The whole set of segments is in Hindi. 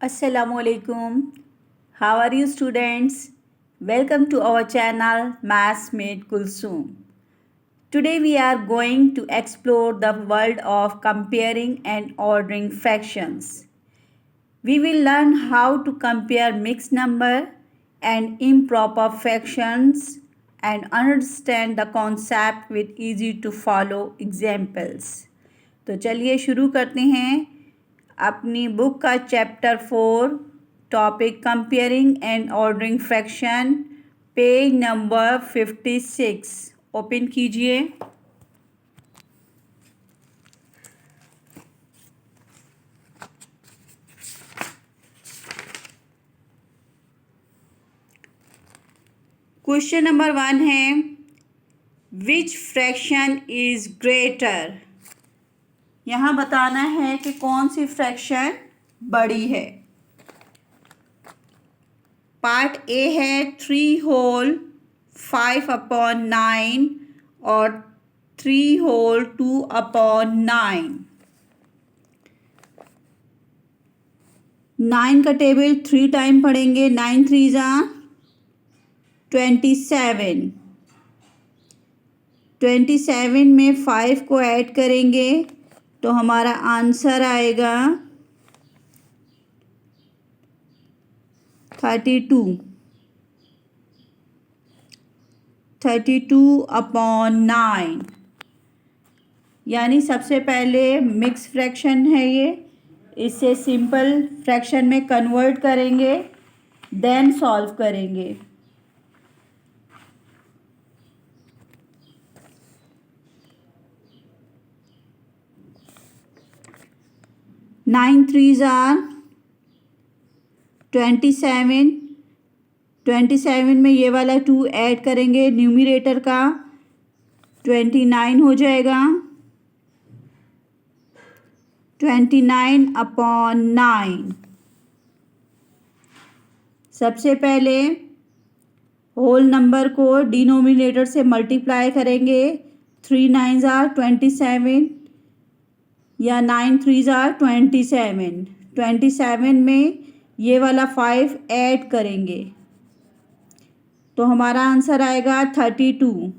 Assalamualaikum. How are you students? Welcome to our channel Maths Made Kulsum. Today we are going to explore the world of comparing and ordering fractions. We will learn how to compare mixed number and improper fractions and understand the concept with easy to follow examples. तो चलिए शुरू करते हैं अपनी बुक का chapter 4 topic comparing and ordering fraction page number 56 open कीजिए। क्वेश्चन नंबर 1 है विच फ्रैक्शन इज ग्रेटर। यहाँ बताना है कि कौन सी फ्रैक्शन बड़ी है। पार्ट ए है 3 होल 5/9 और 3 होल 2/9। 9 का टेबल 3 टाइम पढ़ेंगे। 9 3 जा 27। 27 में 5 को ऐड करेंगे तो हमारा आंसर आएगा 32। 32/9 यानी सबसे पहले मिक्स फ्रैक्शन है ये। इसे सिंपल फ्रैक्शन में कन्वर्ट करेंगे देन सॉल्व करेंगे। Nine 3s are 27। 27 में ये वाला 2 ऐड करेंगे न्यूमरेटर का 29 हो जाएगा। 29/9 सबसे पहले होल नंबर को डिनोमिनेटर से मल्टीप्लाई करेंगे। 3 9s आर 27 या 9 3s आर 27। 27 में ये वाला 5 ऐड करेंगे तो हमारा आंसर आएगा 32।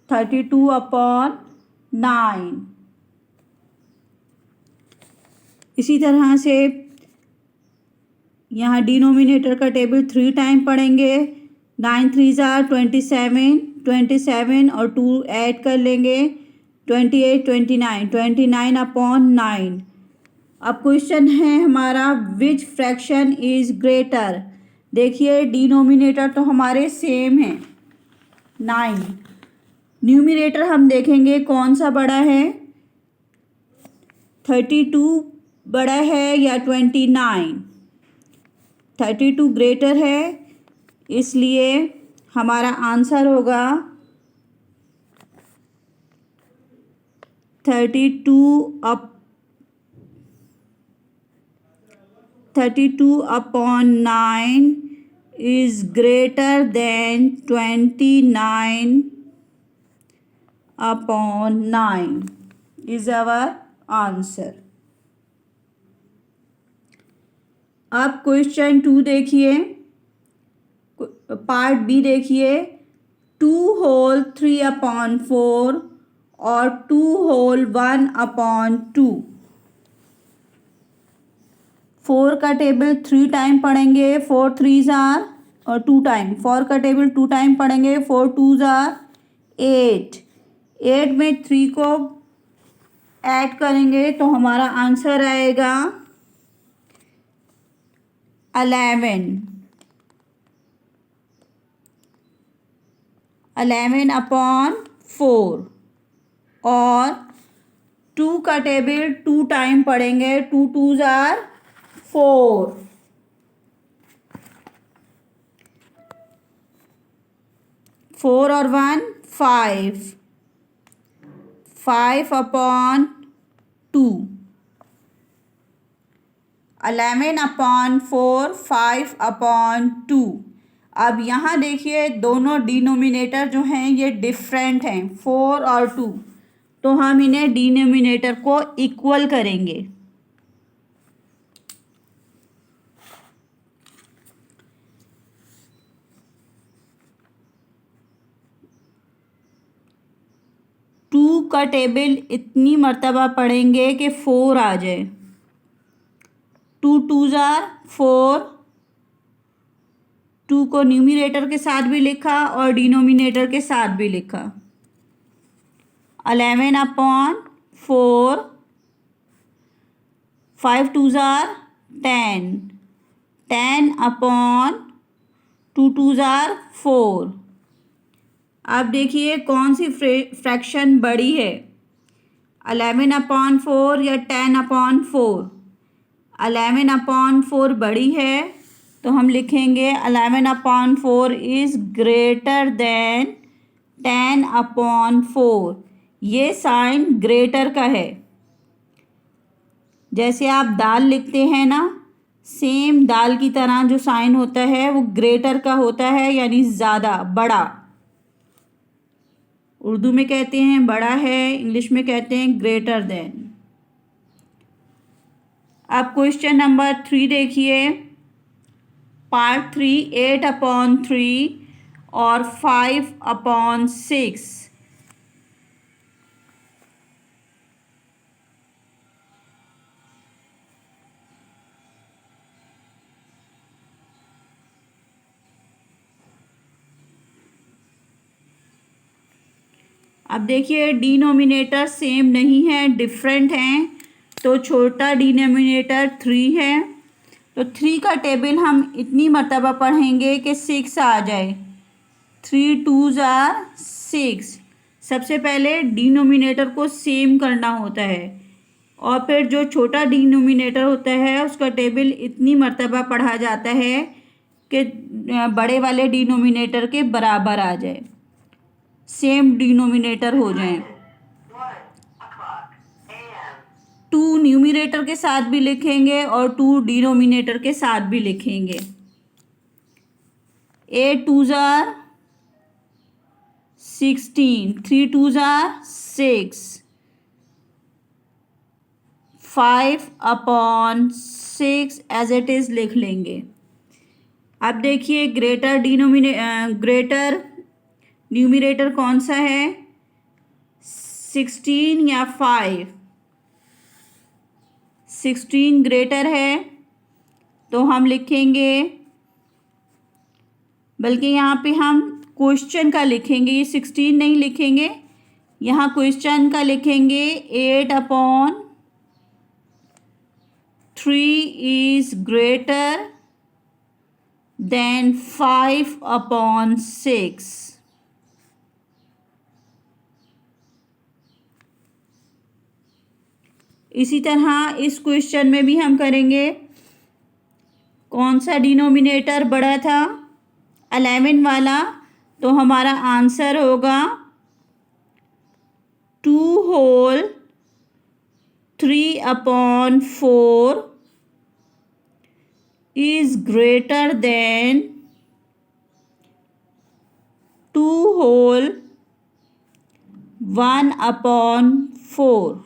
32/9। इसी तरह से यहाँ डिनोमिनेटर का टेबल 3 टाइम पढ़ेंगे। 9 3s आर 27। 27 और 2 ऐड कर लेंगे 28 29। 29/9। अब क्वेश्चन है हमारा विच फ्रैक्शन इज ग्रेटर। देखिए डिनोमिनेटर तो हमारे सेम है 9। न्यूमरेटर हम देखेंगे कौन सा बड़ा है। 32 बड़ा है या 29। 32 ग्रेटर है इसलिए हमारा आंसर होगा 32/9 is greater than 29/9 is our answer। अब क्वेश्चन 2 देखिए, पार्ट बी देखिए। 2 होल 3/4 और 2 होल 1/2। 4 का टेबल 3 टाइम पढ़ेंगे। 4 3s आर और 2 टाइम। 4 का टेबल 2 टाइम पढ़ेंगे। 4 2s आर 8। 8 में 3 को ऐड करेंगे तो हमारा आंसर आएगा 11। 11/4 और 2 का टेबल 2 टाइम पढ़ेंगे। 2 2s आर 4। 4 और 1 5। 5/2। 11/4 5/2। अब यहाँ देखिए दोनों डिनोमिनेटर जो हैं ये डिफरेंट हैं 4 और 2, तो हम इन्हें डिनोमिनेटर को इक्वल करेंगे। का टेबल इतनी मर्तबा पढ़ेंगे कि 4 आ जाए। 2 2s are 4। 2 को न्यूमिनेटर के साथ भी लिखा और डिनोमिनेटर के साथ भी लिखा। 11/4। 5 2s are 10। 10/2 2s are 4। अब देखिए कौन सी फ्रैक्शन बड़ी है, 11/4 या 10/4। 11/4 बड़ी है तो हम लिखेंगे 11/4 इज़ ग्रेटर देन 10/4। ये साइन ग्रेटर का है। जैसे आप दाल लिखते हैं ना, सेम दाल की तरह जो साइन होता है वो ग्रेटर का होता है, यानी ज़्यादा, बड़ा। उर्दू में कहते हैं बड़ा है, इंग्लिश में कहते हैं ग्रेटर देन। अब क्वेश्चन नंबर 3 देखिए, पार्ट 3, 8/3 और 5/6। अब देखिए डिनोमिनेटर सेम नहीं है, डिफरेंट हैं, तो छोटा डिनोमिनेटर 3 है। तो 3 का टेबल हम इतनी मर्तबा पढ़ेंगे कि 6 आ जाए। 3 2s are 6। सबसे पहले डिनोमिनेटर को सेम करना होता है और फिर जो छोटा डिनोमिनेटर होता है उसका टेबल इतनी मर्तबा पढ़ा जाता है कि बड़े वाले डिनोमिनेटर के बराबर आ जाए, सेम डिनोमिनेटर हो जाए। 2 न्यूमिनेटर के साथ भी लिखेंगे और 2 डिनोमिनेटर के साथ भी लिखेंगे। 8 2s are 16। 3 2s are 6। 5/6 as it is लिख लेंगे। अब देखिए ग्रेटर न्यूमिनेटर कौन सा है, 16 या 5। 16 ग्रेटर है तो हम लिखेंगे, बल्कि यहाँ पे हम क्वेश्चन का लिखेंगे, ये 16 नहीं लिखेंगे, यहाँ क्वेश्चन का लिखेंगे। 8/3 इज ग्रेटर देन 5/6। इसी तरह इस क्वेश्चन में भी हम करेंगे। कौन सा डिनोमिनेटर बड़ा था, 11 वाला, तो हमारा आंसर होगा 2 whole 3/4 is greater than 2 whole 1/4।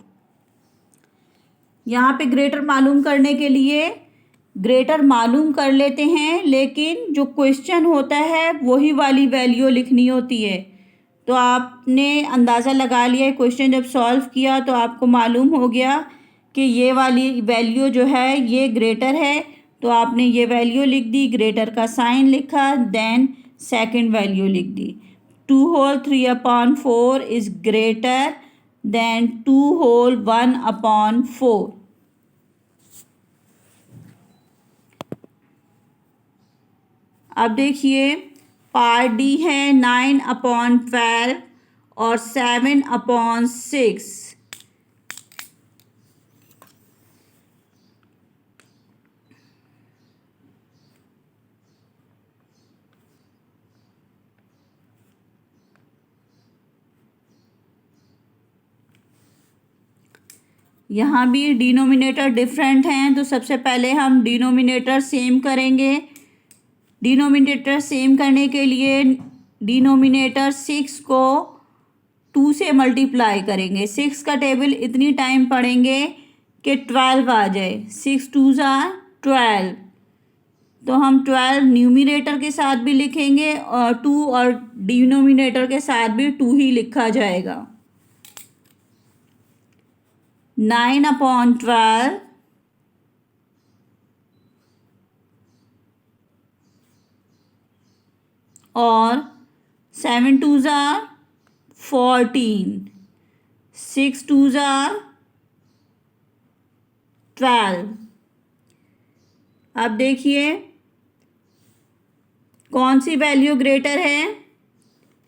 यहाँ पे ग्रेटर मालूम करने के लिए ग्रेटर मालूम कर लेते हैं, लेकिन जो क्वेश्चन होता है वही वाली वैल्यू लिखनी होती है। तो आपने अंदाज़ा लगा लिया, क्वेश्चन जब सॉल्व किया तो आपको मालूम हो गया कि ये वाली वैल्यू जो है ये ग्रेटर है, तो आपने ये वैल्यू लिख दी, ग्रेटर का साइन लिखा, देन सेकंड वैल्यू लिख दी। 2 whole 3/4 is greater than 2 whole 1/4। अब देखिए पार्ट डी है 9/12 और 7/6। यहाँ भी डिनोमिनेटर डिफरेंट हैं, तो सबसे पहले हम डिनोमिनेटर सेम करेंगे। डिनोमिनेटर सेम करने के लिए डिनोमिनेटर 6 को 2 से मल्टीप्लाई करेंगे। 6 का टेबल इतनी टाइम पढ़ेंगे कि 12 आ जाए। 6 2s are 12। तो हम 12 न्यूमिनेटर के साथ भी लिखेंगे और 2 और डिनोमिनेटर के साथ भी 2 ही लिखा जाएगा। 9/12 और 7 2s are 14, 6 2s are 12। अब देखिए कौन सी वैल्यू ग्रेटर है,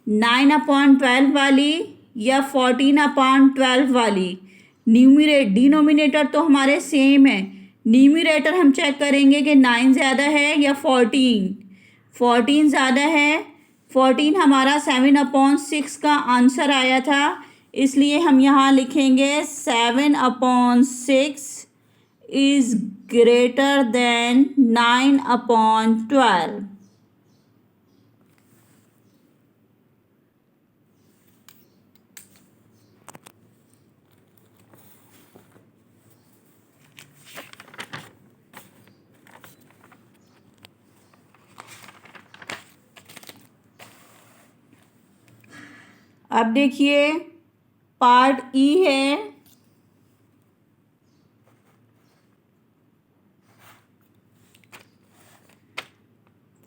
9/12 वाली या 14/12 वाली। डिनोमिनेटर तो हमारे सेम है, न्यूमरेटर हम चेक करेंगे कि 9 ज़्यादा है या 14। 14 ज़्यादा है, 14 हमारा 7/6 का आंसर आया था, इसलिए हम यहाँ लिखेंगे 7/6 इज़ ग्रेटर देन 9/12। अब देखिए पार्ट ई है,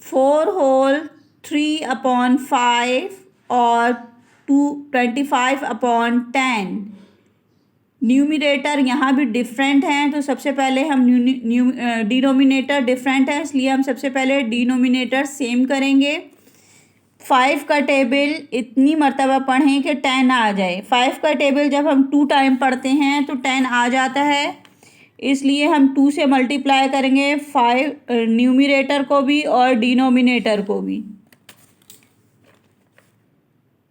4/3/5 और 25/10। न्यूमरेटर यहाँ भी डिफरेंट हैं, तो सबसे पहले हम डिनोमिनेटर डिफरेंट है, इसलिए हम सबसे पहले डिनोमिनेटर सेम करेंगे। 5 का टेबल इतनी मर्तबा पढ़ें कि 10 आ जाए। 5 का टेबल जब हम 2 टाइम पढ़ते हैं तो 10 आ जाता है, इसलिए हम 2 से मल्टीप्लाई करेंगे 5 न्यूमरेटर को भी और डिनोमिनेटर को भी।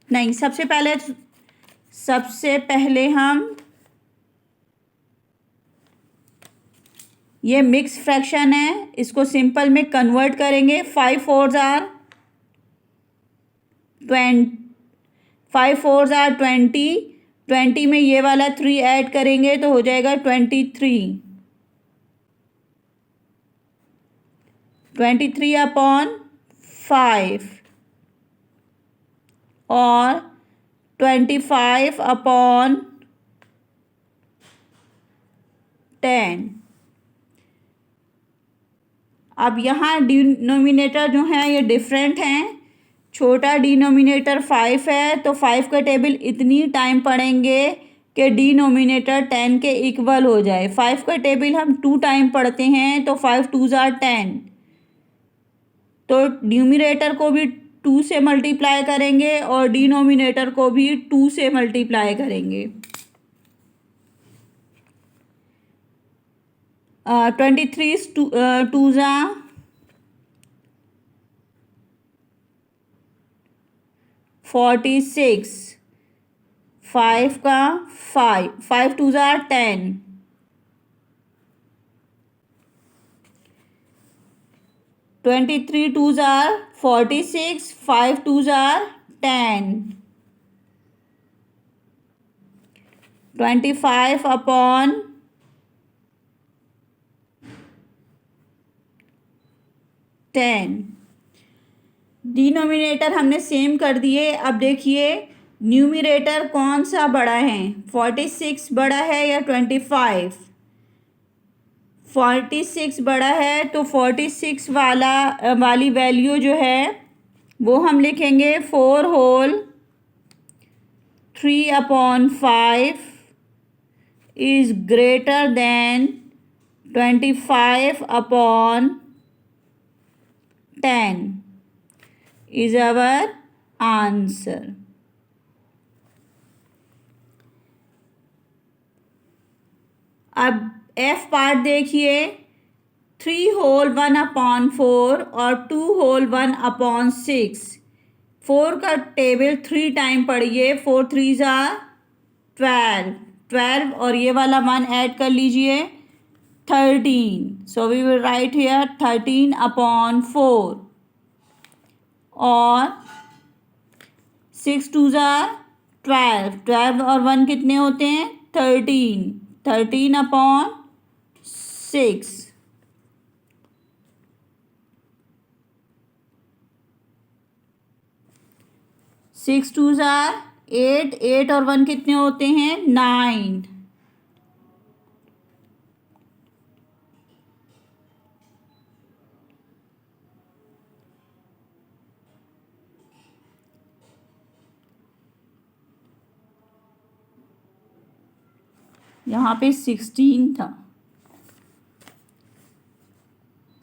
नहीं, सबसे पहले हम ये मिक्स फ्रैक्शन है, इसको सिंपल में कन्वर्ट करेंगे। 5 4s are 20, 20 में ये वाला 3 ऐड करेंगे तो हो जाएगा 23। 23/5 और 25/10। अब यहाँ डिनोमिनेटर जो है ये डिफरेंट हैं। छोटा डिनोमिनेटर 5 है, तो 5 का टेबल इतनी टाइम पढ़ेंगे कि डिनोमिनेटर 10 के इक्वल हो जाए। 5 का टेबल हम 2 टाइम पढ़ते हैं, तो 5 2s are 10, तो न्यूमरेटर को भी 2 से मल्टीप्लाई करेंगे और डिनोमिनेटर को भी 2 से मल्टीप्लाई करेंगे। 23 2s are 46, 5 का 5 2s are 10, 23 2s are 46, 5 2s are 10, 25/10। Denominator हमने सेम कर दिए। अब देखिए न्यूमरेटर कौन सा बड़ा है, 46 बड़ा है या 25? 46 बड़ा है, तो 46 वाली वैल्यू जो है वो हम लिखेंगे 4/3/5 is greater then 25/10 is our answer। अब एफ पार्ट देखिए, 3/1/4 और 2/1/6। 4 का टेबल 3 टाइम पढ़िए, 4 3s are 12 और ये वाला 1 ऐड कर लीजिए 13, so we will write here 13/4 और 6 2s are 12 और 1 कितने होते हैं 13/6। 6 2s are 8 और 1 कितने होते हैं 9। यहाँ पे 16 था।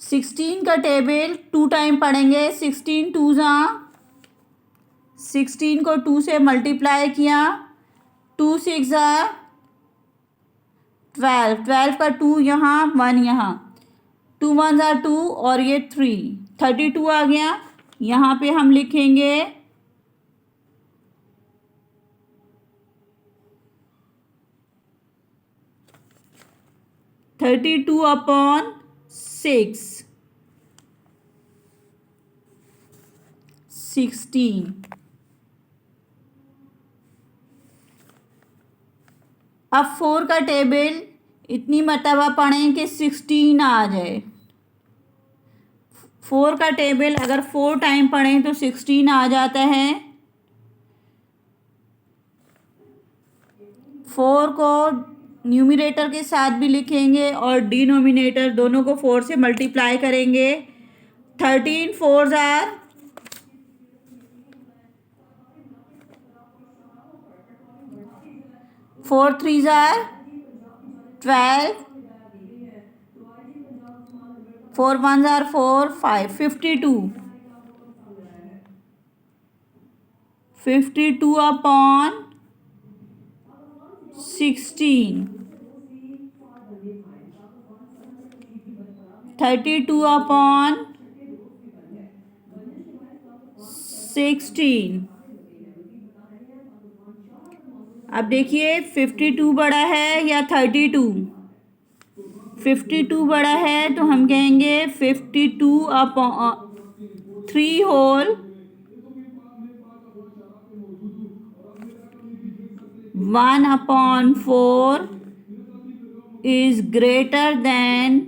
16 का टेबल 2 टाइम पढ़ेंगे। 16 टू ज़ा 16 को 2 से मल्टीप्लाई किया, 2 6 ज़ा 12, 12 का 2 यहाँ, 1 यहाँ, 2 1 ज़ा 2 और ये 3, 32 आ गया। यहाँ पे हम लिखेंगे 32/6, 16। अब 4 का टेबल इतनी मरतबा पढ़ें कि 16 आ जाए। 4 का टेबल अगर 4 टाइम पढ़ें तो 16 आ जाता है। 4 को न्यूमरेटर के साथ भी लिखेंगे और डिनोमिनेटर दोनों को 4 से मल्टीप्लाई करेंगे। 13 4 आर 4 3 आर 12, 4 1 आर 4 5, 52/16, 32/16। अब देखिए 52 बड़ा है या 32। 52 बड़ा है तो हम कहेंगे 52/3 whole 1/4 is greater than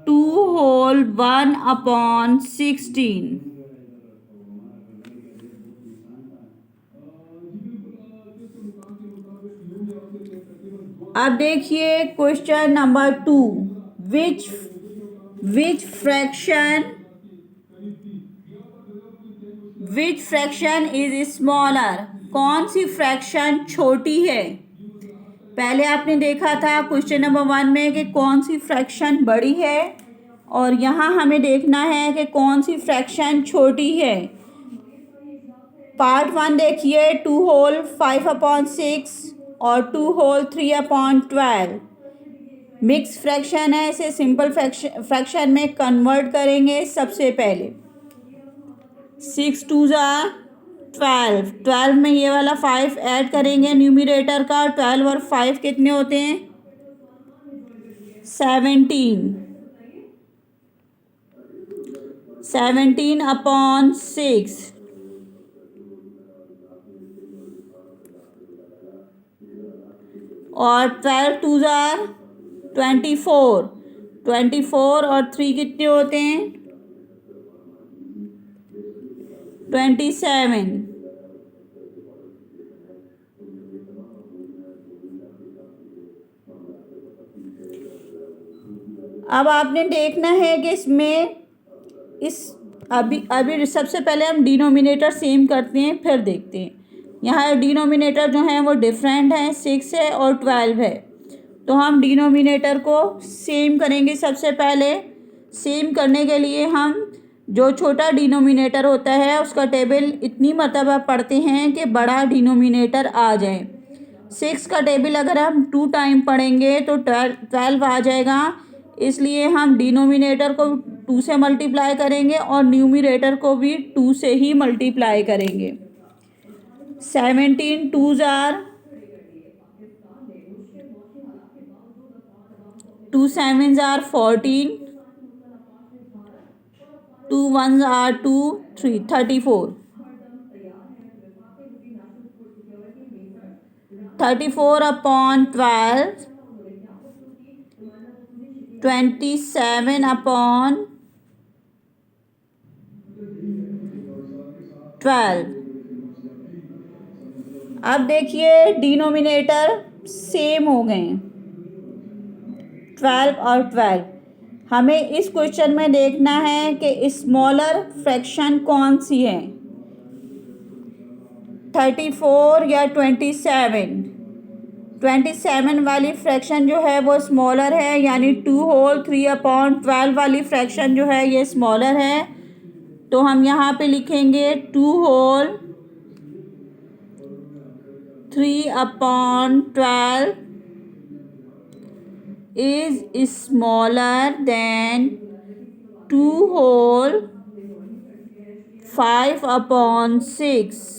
2 whole 1/16। अब देखिए question number 2। Which fraction is smaller. कौन सी फ्रैक्शन छोटी है। पहले आपने देखा था क्वेश्चन नंबर 1 में कि कौन सी फ्रैक्शन बड़ी है, और यहाँ हमें देखना है कि कौन सी फ्रैक्शन छोटी है। पार्ट 1 देखिए 2 होल 5/6 और 2 होल 3/12। मिक्स फ्रैक्शन है, इसे सिंपल फ्रैक्शन में कन्वर्ट करेंगे। सबसे पहले 6 2 ज़ा 12, 12 में ये वाला 5 ऐड करेंगे न्यूमरेटर का। 12 और 5 कितने होते हैं 17, 17/6 और 12 2 ज़ा 24, 24 और 3 कितने होते हैं 27। अब आपने देखना है कि इसमें अभी सबसे पहले हम डिनोमिनेटर सेम करते हैं, फिर देखते हैं। यहाँ डिनोमिनेटर जो है वो डिफरेंट है, 6 है और 12 है, तो हम डिनोमिनेटर को सेम करेंगे। सबसे पहले सेम करने के लिए हम जो छोटा डिनोमिनेटर होता है उसका टेबल इतनी मरतबा पढ़ते हैं कि बड़ा डिनोमिनेटर आ जाए। 6 का टेबल अगर हम 2 टाइम पढ़ेंगे तो 12 आ जाएगा, इसलिए हम डिनोमिनेटर को 2 से मल्टीप्लाई करेंगे और न्यूमरेटर को भी 2 से ही मल्टीप्लाई करेंगे। 17 2 ज़ार 2 7 ज़ार 14, 2 1 ज़ार 2 3, 34, 34/12, 27/12। अब देखिए डिनोमिनेटर सेम हो गए 12 और 12। हमें इस क्वेश्चन में देखना है कि स्मॉलर फ्रैक्शन कौन सी है, 34 या 27। 27 वाली फ्रैक्शन जो है वो स्मॉलर है, यानी 2 होल 3/12 वाली फ्रैक्शन जो है ये स्मॉलर है। तो हम यहाँ पे लिखेंगे 2 whole 3/12 is smaller than 2 whole 5/6।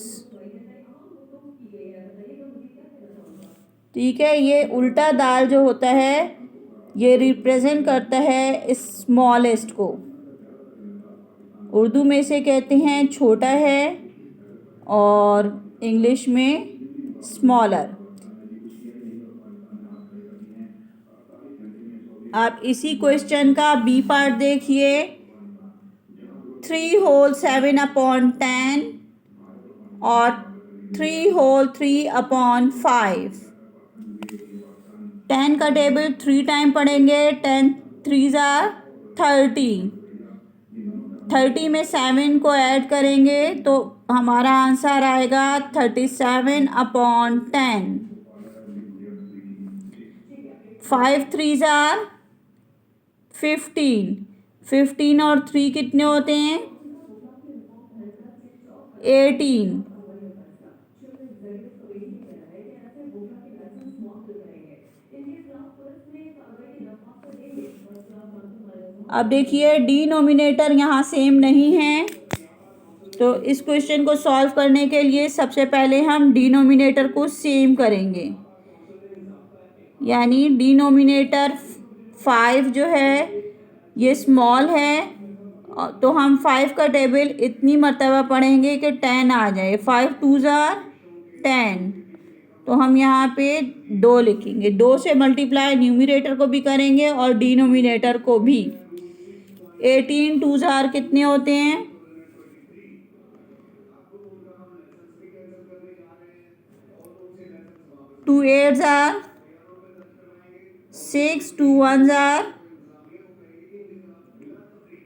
ठीक है, ये उल्टा दाल जो होता है ये रिप्रेजेंट करता है स्मॉलेस्ट को। उर्दू में इसे कहते हैं छोटा है और इंग्लिश में स्मॉलर। आप इसी क्वेश्चन का बी पार्ट देखिए। 3 होल 7/10 और 3 होल 3/5। 10 का टेबल 3 टाइम पढ़ेंगे। 10 3 ज़ार 30। 30 में 7 को ऐड करेंगे तो हमारा आंसर आएगा 37/10। 5 3 ज़ार 15। 15 और 3 कितने होते हैं? 18। अब देखिए डिनोमिनेटर यहाँ सेम नहीं है, तो इस क्वेश्चन को सॉल्व करने के लिए सबसे पहले हम डिनोमिनेटर को सेम करेंगे। यानी डिनोमिनेटर 5 जो है ये स्मॉल है, तो हम 5 का टेबल इतनी मर्तबा पढ़ेंगे कि 10 आ जाए। 5 2 ज़ार 10। तो हम यहाँ पे 2 लिखेंगे। 2 से मल्टीप्लाई न्यूमिनेटर को भी करेंगे और डिनोमिनेटर को भी। 18 2 ज़ार कितने होते हैं? 2 8 ज़ार 6। 2 1 ज़ार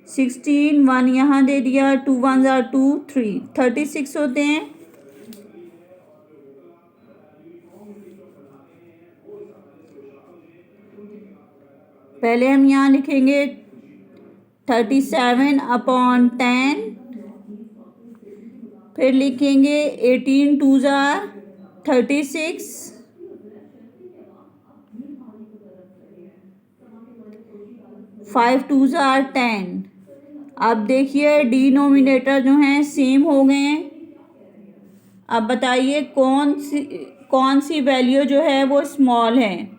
16। 1 यहाँ दे दिया। 2 1 ज़ार 2 3 36 होते हैं। पहले हम यहाँ लिखेंगे 37/10। फिर लिखेंगे 18 2 ज़ार 36। 5 2 ज़ार 10। अब देखिए डिनोमिनेटर जो हैं सेम हो गए हैं। अब बताइए कौन सी वैल्यू जो है वो स्मॉल है,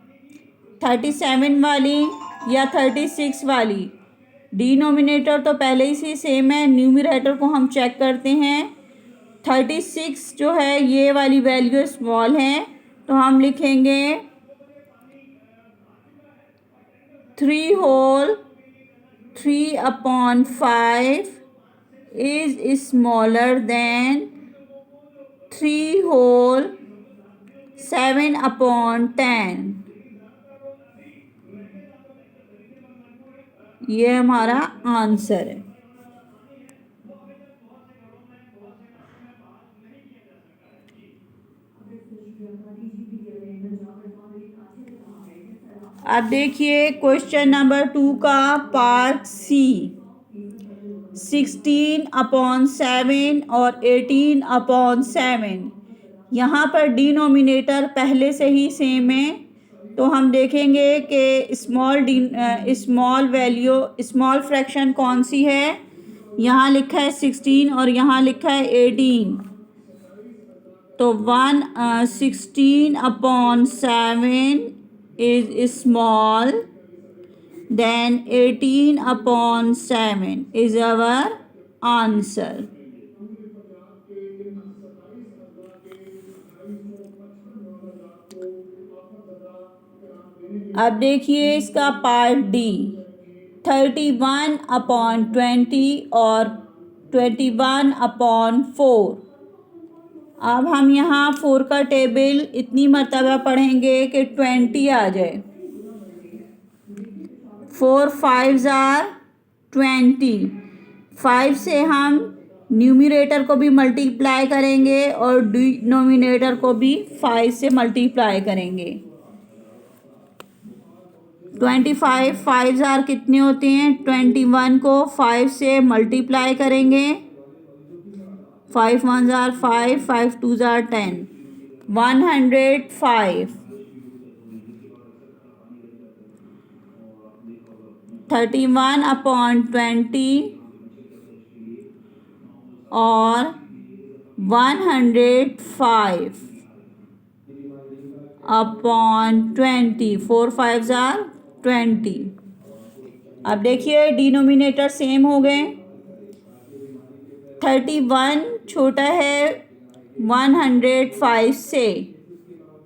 37 वाली या 36 वाली? डिनोमिनेटर तो पहले ही से सेम है, न्यूमरेटर को हम चेक करते हैं। 36 जो है ये वाली वैल्यू स्मॉल है, तो हम लिखेंगे 3 whole 3/5 is smaller than 3 whole 7/10। ये हमारा आंसर है। अब देखिए क्वेश्चन नंबर 2 का पार्ट सी। 16/7 और 18/7। यहाँ पर डिनोमिनेटर पहले से ही सेम है, तो हम देखेंगे कि स्मॉल वैल्यू स्मॉल फ्रैक्शन कौन सी है। यहाँ लिखा है 16 और यहाँ लिखा है 18। तो 16/7 is small, then 18/7 is our answer. अब देखिए इसका पार्ट डी। 31/20 और 21/4। अब हम यहाँ 4 का टेबल इतनी मर्तबा पढ़ेंगे कि 20 आ जाए। 4 5 ज़ार 20। 5 से हम न्यूमरेटर को भी मल्टीप्लाई करेंगे और डिनोमिनेटर को भी 5 से मल्टीप्लाई करेंगे। 25 5 जार कितने होते हैं? 21 को 5 से मल्टीप्लाई करेंगे, 5 1 जार 5, 5 2 जार 10, 105। 31/20 और 105/20, 4 5 जार 20। अब देखिए डिनोमिनेटर सेम हो गए। 31 छोटा है 105 से।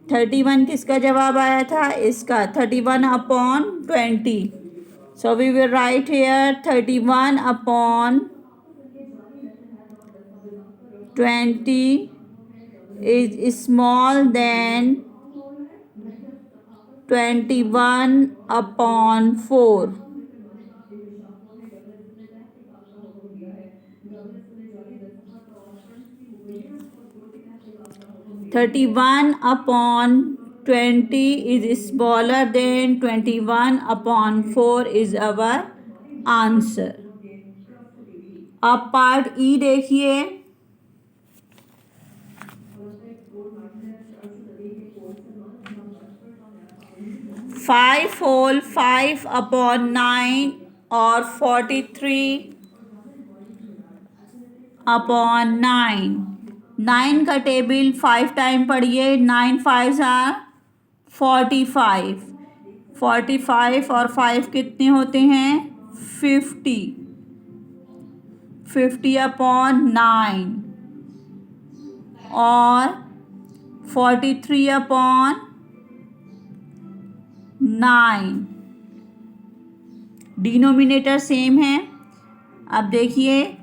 31 किसका जवाब आया था? इसका। 31/20। So we will write here 31/20 is small than 21/4. 31/20 is smaller than 21/4 is our answer. अब पार्ट ई देखिए। 5 whole 5/9 और 43/9। 9 का टेबल 5 टाइम पढ़िए। 9 5 जार 45। 45 और 5 कितने होते हैं? 50। 50/9 और 43/9। डिनोमिनेटर सेम है। अब देखिए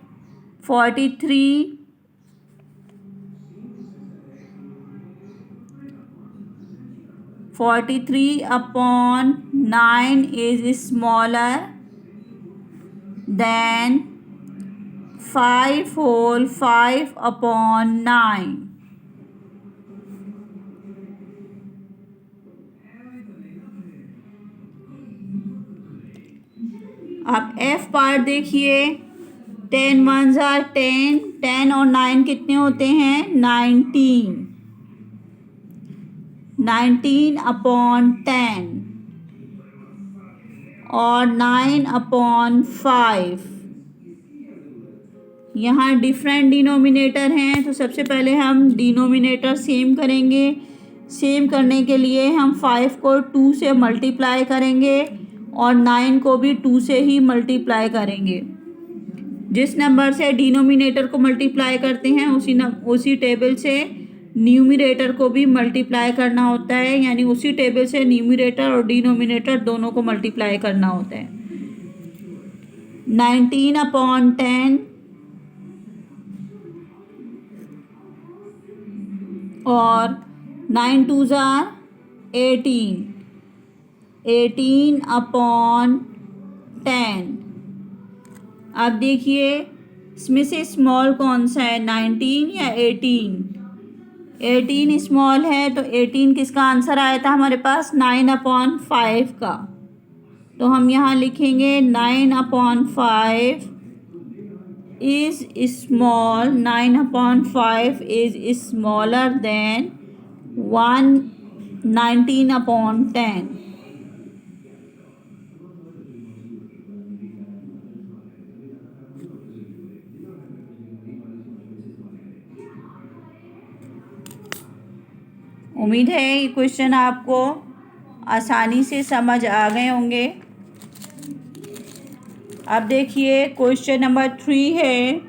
43/9 is smaller than 5 whole 5/9. अब एफ पार्ट देखिए। 10 1 जार 10, 10 और 9 कितने होते हैं? 19। 19/10 और 9/5। यहाँ डिफरेंट डिनोमिनेटर हैं, तो सबसे पहले हम डिनोमिनेटर सेम करेंगे। सेम करने के लिए हम 5 को 2 से मल्टीप्लाई करेंगे और 9 को भी 2 से ही मल्टीप्लाई करेंगे। जिस नंबर से डिनोमिनेटर को मल्टीप्लाई करते हैं उसी टेबल से न्यूमरेटर को भी मल्टीप्लाई करना होता है, यानी उसी टेबल से न्यूमरेटर और डिनोमिनेटर दोनों को मल्टीप्लाई करना होता है। 19/10 और 9 2 जार 18। 18/10। अब देखिए इसमें से स्मॉल कौन सा है, 19 या 18? 18 स्मॉल है, तो 18 किसका आंसर आया था हमारे पास? 9/5 का। तो हम यहाँ लिखेंगे 9/5 is small, 9/5 is smaller than 19/10. उम्मीद है ये क्वेश्चन आपको आसानी से समझ आ गए होंगे। अब देखिए क्वेश्चन नंबर 3 है,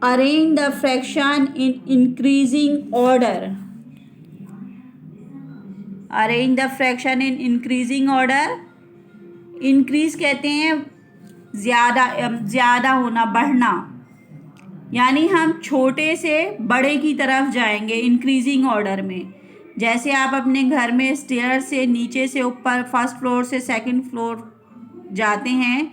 arrange the fraction in increasing order. Arrange the fraction in increasing order. Increase कहते हैं ज़्यादा होना, बढ़ना, यानी हम छोटे से बड़े की तरफ जाएंगे इंक्रीजिंग ऑर्डर में। जैसे आप अपने घर में स्टेयर से नीचे से ऊपर, फर्स्ट फ्लोर से सेकंड फ्लोर जाते हैं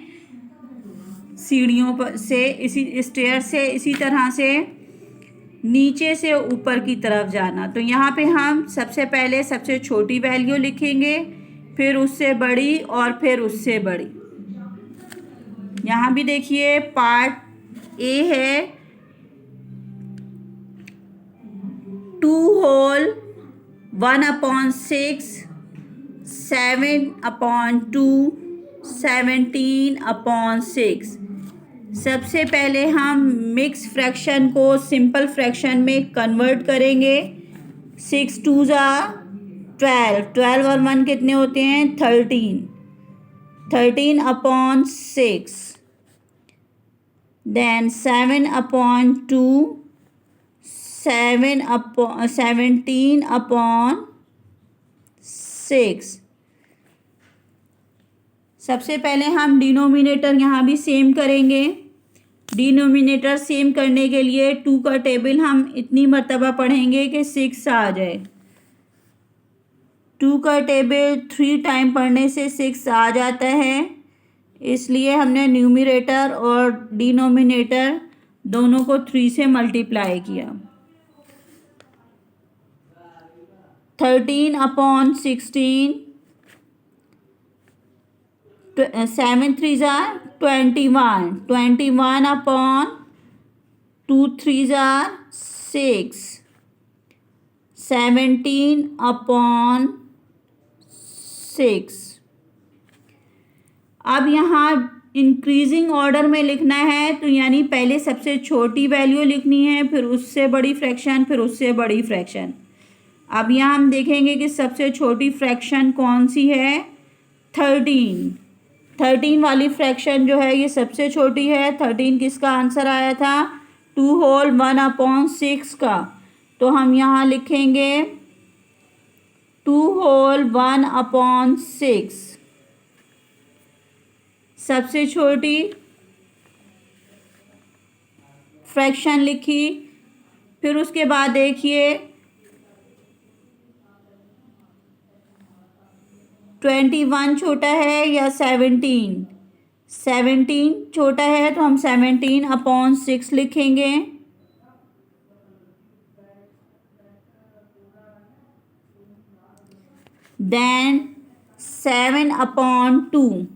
सीढ़ियों पर से, इसी स्टेयर से, इसी तरह से नीचे से ऊपर की तरफ जाना। तो यहाँ पे हम सबसे पहले सबसे छोटी वैल्यू लिखेंगे, फिर उससे बड़ी और फिर उससे बड़ी। यहाँ भी देखिए पार्ट ए है 2/1/6, 7/2, 17/6। सबसे पहले हम मिक्स फ्रैक्शन को सिंपल फ्रैक्शन में कन्वर्ट करेंगे। 6 2 12, 12 और 1 कितने होते हैं 13, 13/6। देन 7/2, 17/6। सबसे पहले हम डिनोमिनेटर यहाँ भी सेम करेंगे। डिनोमिनेटर सेम करने के लिए 2 का टेबल हम इतनी मर्तबा पढ़ेंगे कि 6 आ जाए। 2 का टेबल 3 टाइम पढ़ने से 6 आ जाता है, इसलिए हमने न्यूमरेटर और डिनोमिनेटर दोनों को 3 से मल्टीप्लाई किया। 13/16, 7 3 21, 21/2 3 6, 17/6। अब यहाँ इंक्रीजिंग ऑर्डर में लिखना है, तो यानी पहले सबसे छोटी वैल्यू लिखनी है, फिर उससे बड़ी फ्रैक्शन, फिर उससे बड़ी फ्रैक्शन। अब यहाँ हम देखेंगे कि सबसे छोटी फ्रैक्शन कौन सी है 13। 13 वाली फ्रैक्शन जो है ये सबसे छोटी है। 13 किसका आंसर आया था 2/1/6 का, तो हम यहाँ लिखेंगे 2/1/6 सबसे छोटी फ्रैक्शन लिखी। फिर उसके बाद देखिए 21 छोटा है या 17, 17 छोटा है तो हम 17/6 लिखेंगे। देन 7/2,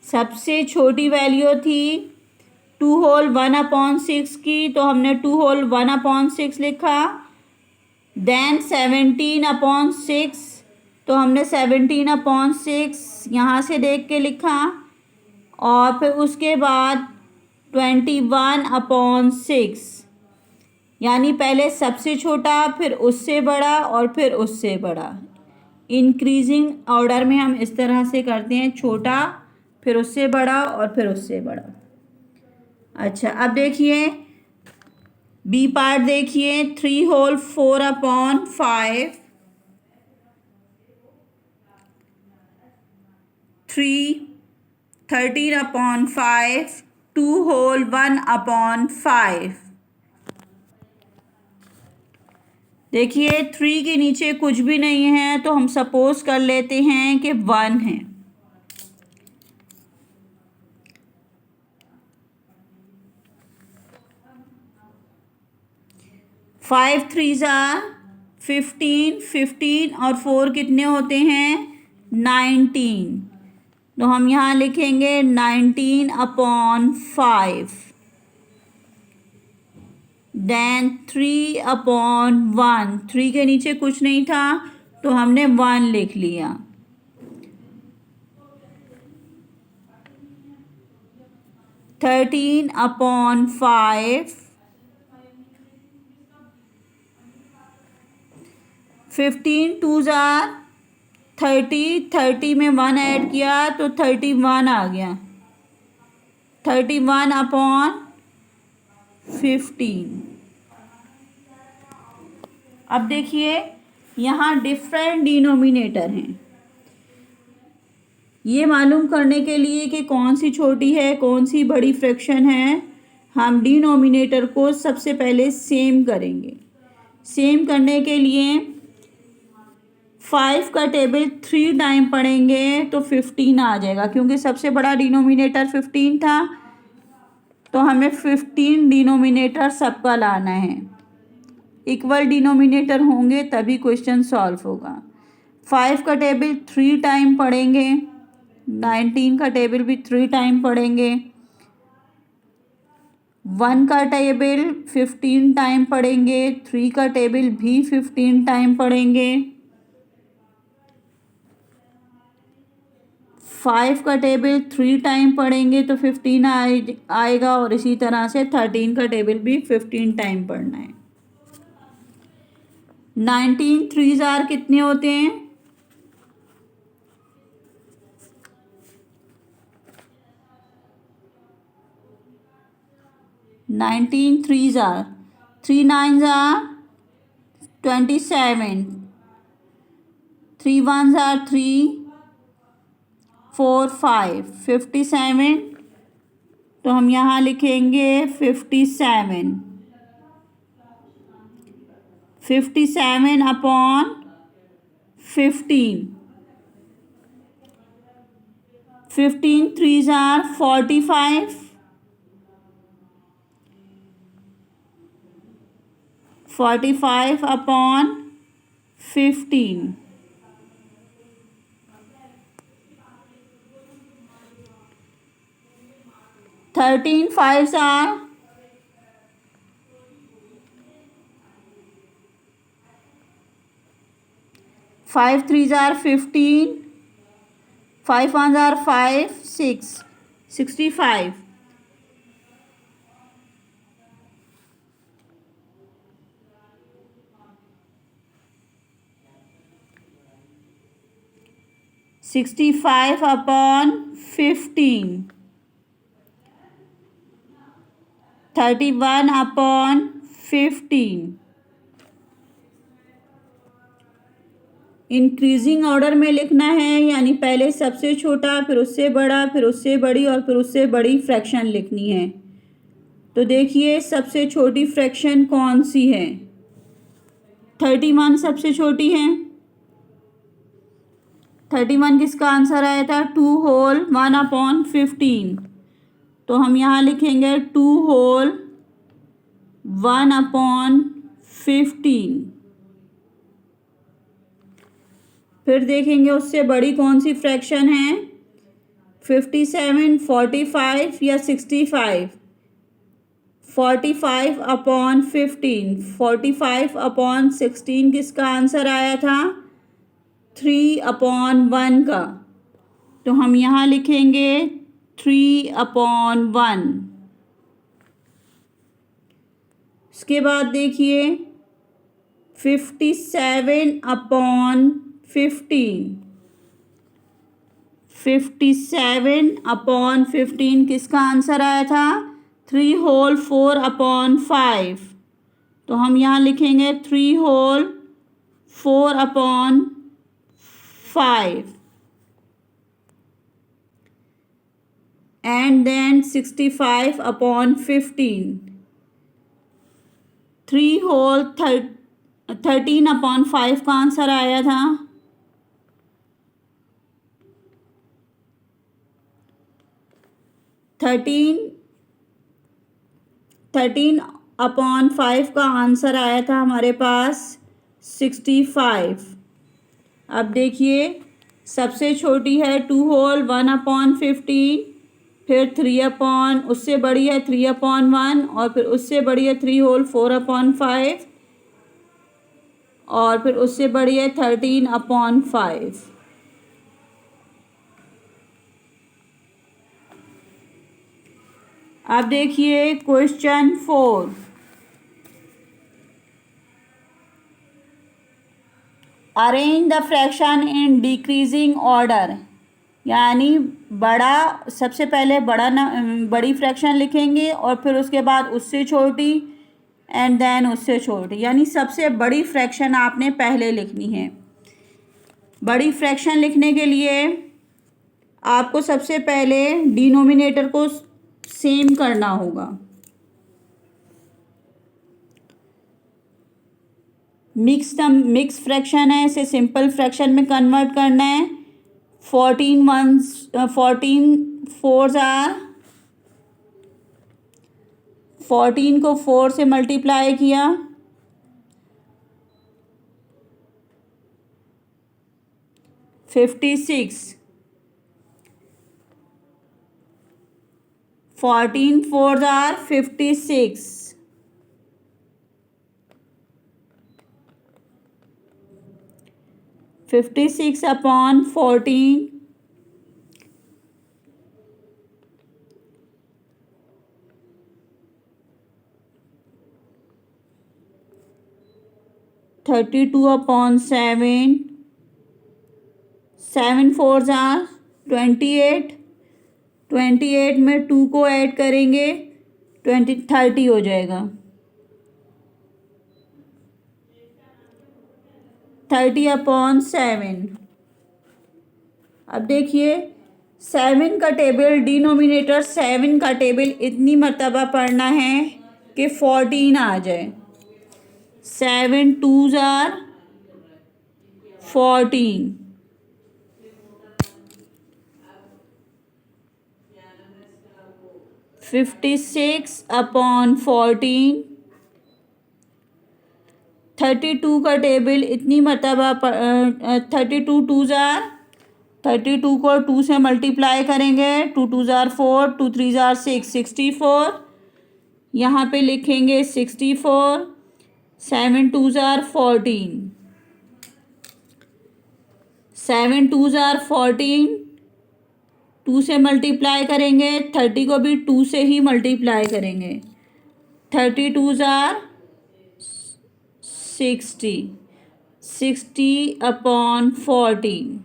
सबसे छोटी वैल्यू थी 2/1/6 की, तो हमने 2/1/6 लिखा। देन 17/6, तो हमने 17/6 यहाँ से देख के लिखा। और फिर उसके बाद 21/6, यानी पहले सबसे छोटा, फिर उससे बड़ा और फिर उससे बड़ा। इंक्रीजिंग ऑर्डर में हम इस तरह से करते हैं, छोटा फिर उससे बड़ा और फिर उससे बड़ा। अच्छा, अब देखिए बी पार्ट देखिए 3/4/5, 3 13/5, 2/1/5। देखिए 3 के नीचे कुछ भी नहीं है, तो हम सपोज कर लेते हैं कि 1 है। 5 3 15, 15 और 4 कितने होते हैं 19, तो हम यहाँ लिखेंगे 19/5। देन 3/1, 3 के नीचे कुछ नहीं था तो हमने 1 लिख लिया। 13/5, 15 2 30, 30 में 1 ऐड किया तो 31 आ गया। 31/15। अब देखिए यहाँ डिफरेंट डिनोमिनेटर हैं। ये मालूम करने के लिए कि कौन सी छोटी है कौन सी बड़ी फ्रैक्शन है, हम डिनोमिनेटर को सबसे पहले सेम करेंगे। सेम करने के लिए 5 का टेबल 3 टाइम पढ़ेंगे तो 15 आ जाएगा, क्योंकि सबसे बड़ा डिनोमिनेटर 15 था, तो हमें 15 डिनोमिनेटर सबका लाना है। इक्वल डिनोमिनेटर होंगे तभी क्वेश्चन सॉल्व होगा। 5 का टेबल 3 टाइम पढ़ेंगे, 19 का टेबल भी 3 टाइम पढ़ेंगे, 1 का टेबल 15 टाइम पढ़ेंगे, 3 का टेबल भी 15 टाइम पढ़ेंगे, 5 का टेबल 3 टाइम पढ़ेंगे तो 15 आएगा, और इसी तरह से 13 का टेबल भी 15 टाइम पढ़ना है। 19 3 जार कितने होते हैं? 19 3 जार, 3 9 जार 27, 3 1 जार 3 4 5 57, तो हम यहाँ लिखेंगे 57। 57 upon 15, 15 3 jar 45, 45 upon 15, 13 5 jar 5 3 jar 15, 5 1 jar 5 6 65, 65 upon 15, 31 upon 15। Increasing order में लिखना है, यानी पहले सबसे छोटा, फिर उससे बड़ा, फिर उससे बड़ी और फिर उससे बड़ी फ्रैक्शन लिखनी है। तो देखिए सबसे छोटी फ्रैक्शन कौन सी है? 31 सबसे छोटी है। 31 किसका आंसर आया था? 2 होल 1 अपॉन 15, तो हम यहाँ लिखेंगे 2 होल 1 अपॉन 15। फिर देखेंगे उससे बड़ी कौन सी फ्रैक्शन है, 57 45 या 65। 45 अपॉन 15, 45 अपॉन 16 किसका आंसर आया था? 3 अपॉन 1 का, तो हम यहाँ लिखेंगे 3 अपॉन 1। इसके बाद देखिए 57 अपॉन 15, 57 अपॉन 15 किसका आंसर आया था? 3 होल 4 अपॉन 5, तो हम यहाँ लिखेंगे 3 whole 4 upon 5, and then 65 upon 15, 3 whole 13 upon 5 का आंसर आया था। 13 अपॉन 5 का आंसर आया था हमारे पास 65। अब देखिए सबसे छोटी है 2 होल 1 अपॉन 15, फिर 3 अपॉन, उससे बड़ी है 3 अपॉन 1, और फिर उससे बड़ी है 3 होल 4 अपॉन 5, और फिर उससे बड़ी है 13 अपॉन 5। अब देखिए question 4, arrange the fraction in decreasing order, यानी बड़ा, सबसे पहले बड़ी फ्रैक्शन लिखेंगे और फिर उसके बाद उससे छोटी, एंड देन उससे छोटी, यानी सबसे बड़ी फ्रैक्शन आपने पहले लिखनी है। बड़ी फ्रैक्शन लिखने के लिए आपको सबसे पहले डिनोमिनेटर को सेम करना होगा। मिक्स फ्रैक्शन है, इसे सिंपल फ्रैक्शन में कन्वर्ट करना है। 14 को 4 से मल्टीप्लाई किया, 56। 14 4s are 56। 56 upon 14, 32 upon 7, 7 4s are 28। 28 में 2 को ऐड करेंगे 30 हो जाएगा। 30 अपॉन 7। अब देखिए 7 का टेबल, डिनोमिनेटर 7 का टेबल इतनी मर्तबा पढ़ना है कि 14 आ जाए। 7 2s are 14। 56 अपॉन 14। 32 का टेबल इतनी मर्तबा 32 2s are 32 को 2 से मल्टीप्लाई करेंगे, 2 2s are 4, 2 3s are 6, 64। यहाँ पे लिखेंगे 64। 7 2s are 14। 7 2s are 14, 2 से मल्टीप्लाई करेंगे, 30 को भी 2 से ही मल्टीप्लाई करेंगे। 30 2s are 60। 60 अपॉन 14।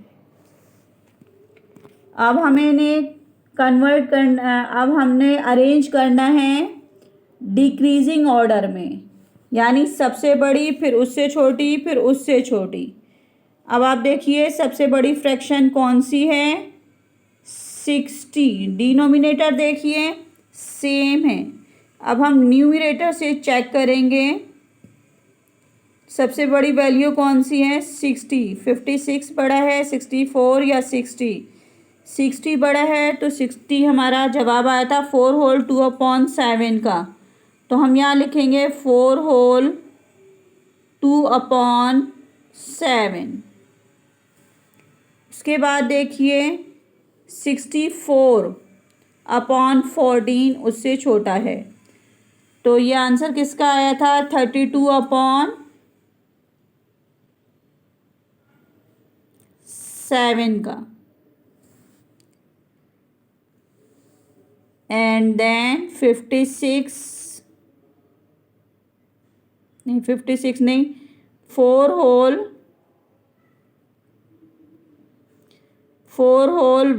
अब हमें इन्हें कन्वर्ट करना, अब हमने अरेंज करना है डिक्रीजिंग ऑर्डर में, यानी सबसे बड़ी, फिर उससे छोटी, फिर उससे छोटी। अब आप देखिए सबसे बड़ी फ्रैक्शन कौन सी है? 60। डिनोमिनेटर देखिए सेम है। अब हम न्यूमरेटर से चेक करेंगे सबसे बड़ी वैल्यू कौन सी है? 60। 56 बड़ा है 64 या 60? 60 बड़ा है, तो 60 हमारा जवाब आया था 4 होल 2 अपॉन 7 का। तो हम यहाँ लिखेंगे 4 होल 2 अपॉन 7। इसके बाद देखिए 64 अपॉन 14 उससे छोटा है, तो ये आंसर किसका आया था? 32 अपॉन 7 का। एंड देन 56 नहीं, 56 नहीं, 4 होल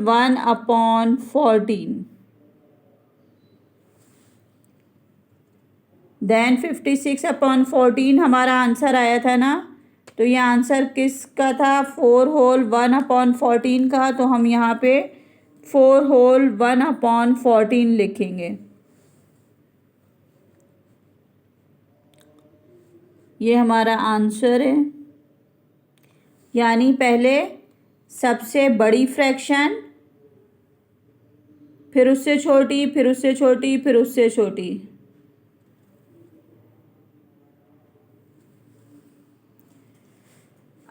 1 अपॉन 14। देन 56 अपॉन 14 हमारा आंसर आया था ना, तो ये आंसर किसका था? 4 होल 1 अपॉन 14 का। तो हम यहाँ पे 4 होल 1 अपॉन 14 लिखेंगे। ये हमारा आंसर है, यानी पहले सबसे बड़ी फ्रैक्शन, फिर उससे छोटी, फिर उससे छोटी, फिर उससे छोटी।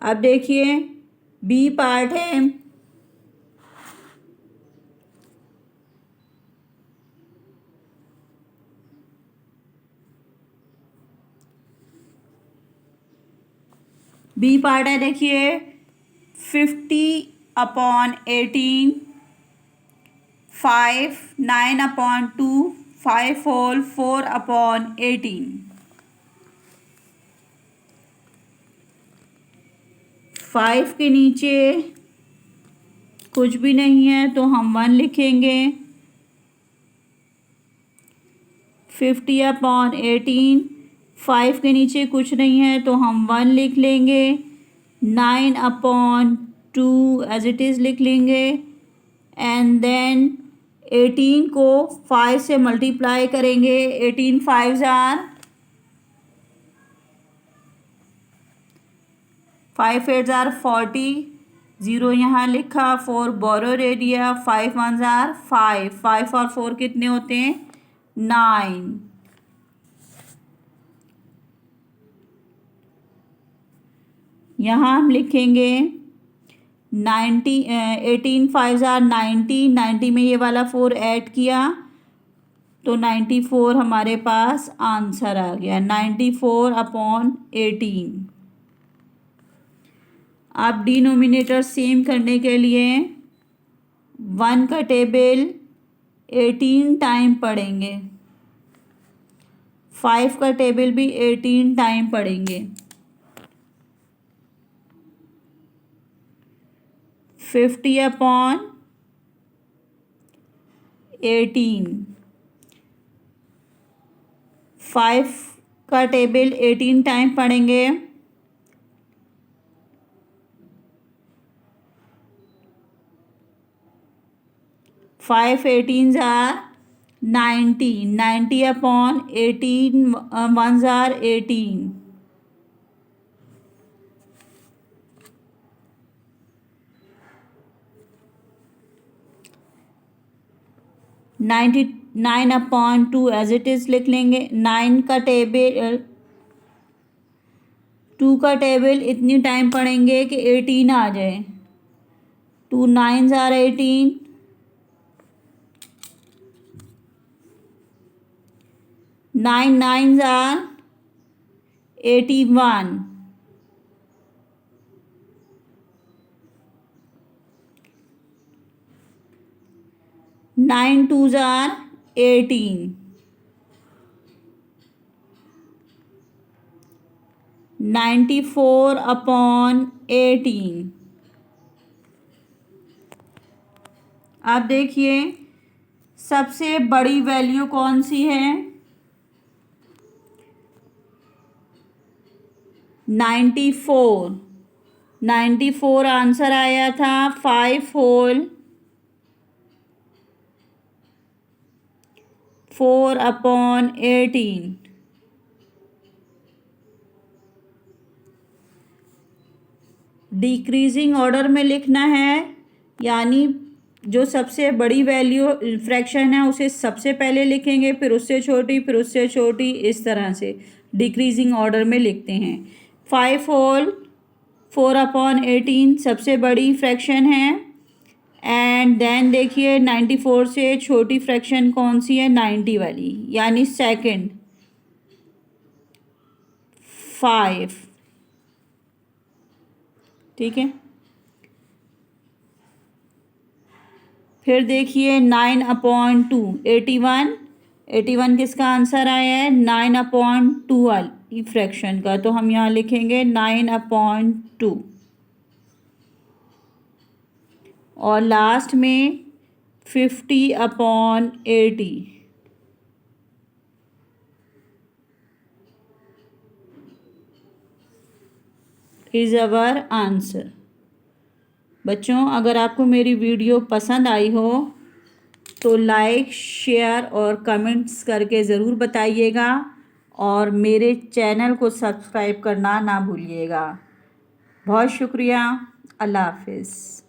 अब देखिए बी पार्ट है। बी पार्ट है, देखिए 50 अपॉन 18, 5 9 अपॉन 2, 5 होल 4 अपॉन 18। 5 के नीचे कुछ भी नहीं है तो हम 1 लिखेंगे। 50 अपॉन 18, 5 के नीचे कुछ नहीं है तो हम 1 लिख लेंगे। 9 अपॉन 2 एज इट इज़ लिख लेंगे। एंड देन 18 को 5 से मल्टीप्लाई करेंगे। 18 5s are 5 8 जार 40, 0 यहाँ लिखा, 4 बोरो एरिया, 5 1 जार 5, 5 और 4 कितने होते हैं 9। यहाँ हम लिखेंगे 90, 18 5 जार 90, 90 में ये वाला 4 ऐड किया तो 94 हमारे पास आंसर आ गया, 94/18। आप डिनोमिनेटर सेम करने के लिए 1 का टेबल 18 टाइम पढ़ेंगे, 5 का टेबल भी 18 टाइम पढ़ेंगे, 50/18। 5 का टेबल 18 टाइम पढ़ेंगे, 5 18 जार 90, 90/18, 1 जार 18। 99/2 एज इट इज़ लिख लेंगे। 9 का टेबल 2 का टेबल इतनी टाइम पढ़ेंगे कि 18 आ जाए, 2 9 जार 18, 9 9 जार 81, 9 2 जार 18, 94/18। अब देखिए सबसे बड़ी वैल्यू कौन सी है, 94, 94 आंसर आया था, 5 होल 4/18। डिक्रीजिंग ऑर्डर में लिखना है, यानी जो सबसे बड़ी वैल्यू फ्रैक्शन है उसे सबसे पहले लिखेंगे, फिर उससे छोटी, फिर उससे छोटी, इस तरह से डिक्रीजिंग ऑर्डर में लिखते हैं। 5 होल 4/18 सबसे बड़ी फ्रैक्शन है। एंड देन देखिए 94 से छोटी फ्रैक्शन कौन सी है, 90 वाली, यानी सेकंड 5। ठीक है, फिर देखिए 9/2 81, 81 किसका आंसर आया है 9/2 वाली फ्रैक्शन का, तो हम यहाँ लिखेंगे 9/2। और लास्ट में 50/80 इज़ अवर आंसर। बच्चों अगर आपको मेरी वीडियो पसंद आई हो तो लाइक शेयर और कमेंट्स करके ज़रूर बताइएगा, और मेरे चैनल को सब्सक्राइब करना ना भूलिएगा। बहुत शुक्रिया, अल्लाह हाफिज़।